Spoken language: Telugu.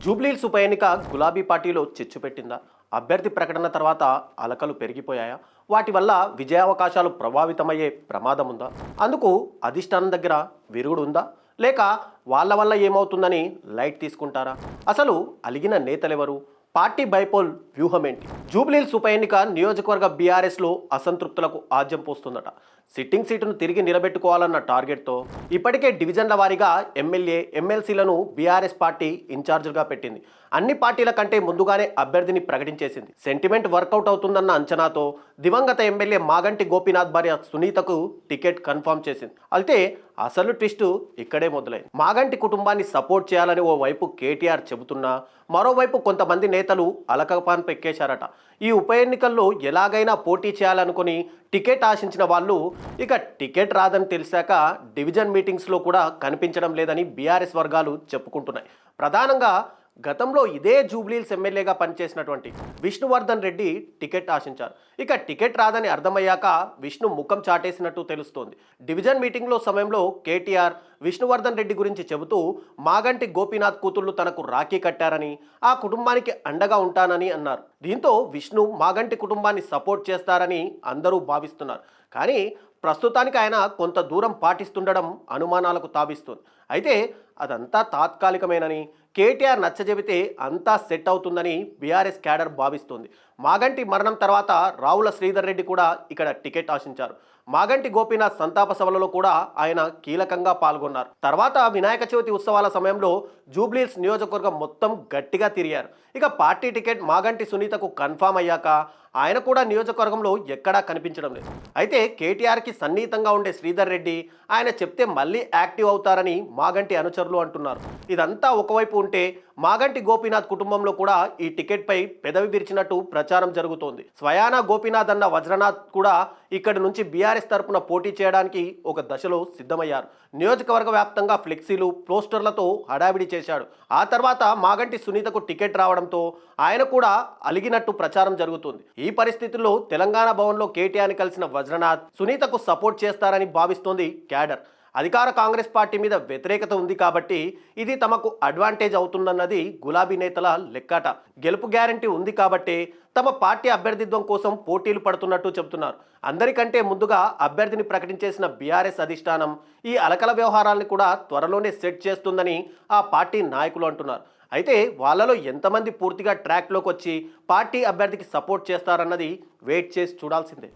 జూబ్లీహిల్స్ ఉప ఎన్నిక గులాబీ పార్టీలో చిచ్చు పెట్టిందా? అభ్యర్థి ప్రకటన తర్వాత అలకలు పెరిగిపోయాయా? వాటి వల్ల విజయావకాశాలు ప్రభావితమయ్యే ప్రమాదం ఉందా? అందుకు అధిష్టానం దగ్గర విరుగుడు ఉందా? లేక వాళ్ళ వల్ల ఏమవుతుందని లైట్ తీసుకుంటారా? అసలు అలిగిన నేతలెవరు? పార్టీ బైపోల్ వ్యూహం ఏంటి? జూబ్లీహిల్స్ ఉప ఎన్నిక నియోజకవర్గ బీఆర్ఎస్లో అసంతృప్తులకు ఆజ్యం పోస్తుందట. సిట్టింగ్ సీటును తిరిగి నిలబెట్టుకోవాలన్న టార్గెట్తో ఇప్పటికే డివిజన్ల వారీగా ఎమ్మెల్యే ఎమ్మెల్సీలను బీఆర్ఎస్ పార్టీ ఇన్ఛార్జీలుగా పెట్టింది. అన్ని పార్టీల కంటే ముందుగానే అభ్యర్థిని ప్రకటించేసింది. సెంటిమెంట్ వర్కౌట్ అవుతుందన్న అంచనాతో దివంగత ఎమ్మెల్యే మాగంటి గోపీనాథ్ భార్య సునీతకు టికెట్ కన్ఫర్మ్ చేసింది. అయితే అసలు ట్విస్ట్ ఇక్కడే మొదలైంది. మాగంటి కుటుంబాన్ని సపోర్ట్ చేయాలని ఓ వైపు కేటీఆర్ చెబుతున్నా, మరోవైపు కొంతమంది నేతలు అలకపాన్ పెక్కేశారట. ఈ ఉప ఎన్నికల్లో ఎలాగైనా పోటీ చేయాలనుకుని టికెట్ ఆశించిన వాళ్ళు ఇక టికెట్ రాదని తెలిసాక డివిజన్ మీటింగ్స్లో కూడా కనిపించడం లేదని బీఆర్ఎస్ వర్గాలు చెప్పుకుంటున్నాయి. ప్రధానంగా గతంలో ఇదే జూబ్లీహిల్స్ ఎమ్మెల్యేగా పనిచేసినటువంటి విష్ణువర్ధన్ రెడ్డి టికెట్ ఆశించారు. ఇక టికెట్ రాదని అర్థమయ్యాక విష్ణు ముఖం చాటేసినట్టు తెలుస్తోంది. డివిజన్ మీటింగ్లో సమయంలో కేటీఆర్ విష్ణువర్ధన్ రెడ్డి గురించి చెబుతూ మాగంటి గోపీనాథ్ కూతుళ్లు తనకు రాఖీ కట్టారని, ఆ కుటుంబానికి అండగా ఉంటానని అన్నారు. దీంతో విష్ణు మాగంటి కుటుంబాన్ని సపోర్ట్ చేస్తారని అందరూ భావిస్తున్నారు. కానీ ప్రస్తుతానికి ఆయన కొంత దూరం పాటిస్తుండడం అనుమానాలకు తావిస్తుంది. అయితే అదంతా తాత్కాలికమేనని, కేటీఆర్ నచ్చజెబితే అంతా సెట్ అవుతుందని బీఆర్ఎస్ క్యాడర్ భావిస్తుంది. మాగంటి మరణం తర్వాత రావుల శ్రీధర్ రెడ్డి కూడా ఇక్కడ టికెట్ ఆశించారు. మాగంటి గోపీనాథ్ సంతాప సభలలో కూడా ఆయన కీలకంగా పాల్గొన్నారు. తర్వాత వినాయక చవితి ఉత్సవాల సమయంలో జూబ్లీహిల్స్ నియోజకవర్గం మొత్తం గట్టిగా తిరిగారు. ఇక పార్టీ టికెట్ మాగంటి సునీతకు కన్ఫామ్ అయ్యాక ఆయన కూడా నియోజకవర్గంలో ఎక్కడా కనిపించడం లేదు. అయితే కేటీఆర్కి సన్నిహితంగా ఉండే శ్రీధర్ రెడ్డి ఆయన చెప్తే మళ్ళీ యాక్టివ్ అవుతారని మాగంటి అనుచరులు అంటున్నారు. ఇదంతా ఒకవైపు ఉంటే మాగంటి గోపీనాథ్ కుటుంబంలో కూడా ఈ టికెట్పై పెదవి విరిచినట్టు ప్రచారం జరుగుతోంది. స్వయానా గోపీనాథ్ అన్న వజ్రనాథ్ కూడా ఇక్కడి నుంచి బీఆర్ఎస్ తరపున పోటీ చేయడానికి ఒక దశలో సిద్ధమయ్యారు. నియోజకవర్గ వ్యాప్తంగా ఫ్లెక్సీలు, పోస్టర్లతో హడావిడి చేశాడు. ఆ తర్వాత మాగంటి సునీతకు టికెట్ రావడంతో ఆయన కూడా అలిగినట్టు ప్రచారం జరుగుతుంది. ఈ పరిస్థితుల్లో తెలంగాణ భవన్లో కేటీఆర్ని కలిసిన వజ్రనాథ్ సునీతకు సపోర్ట్ చేస్తారని భావిస్తోంది క్యాడర్. అధికార కాంగ్రెస్ పార్టీ మీద వ్యతిరేకత ఉంది కాబట్టి ఇది తమకు అడ్వాంటేజ్ అవుతుందన్నది గులాబీ నేతల లెక్కాట. గెలుపు గ్యారంటీ ఉంది కాబట్టి తమ పార్టీ అభ్యర్థిత్వం కోసం పోటీలు పడుతున్నట్టు చెబుతున్నారు. అందరికంటే ముందుగా అభ్యర్థిని ప్రకటించేసిన బీఆర్ఎస్ అధిష్టానం ఈ అలకల వ్యవహారాలను కూడా త్వరలోనే సెట్ చేస్తుందని ఆ పార్టీ నాయకులు అంటున్నారు. అయితే వాళ్ళలో ఎంతమంది పూర్తిగా ట్రాక్లోకి వచ్చి పార్టీ అభ్యర్థికి సపోర్ట్ చేస్తారన్నది వెయిట్ చేసి చూడాల్సిందే.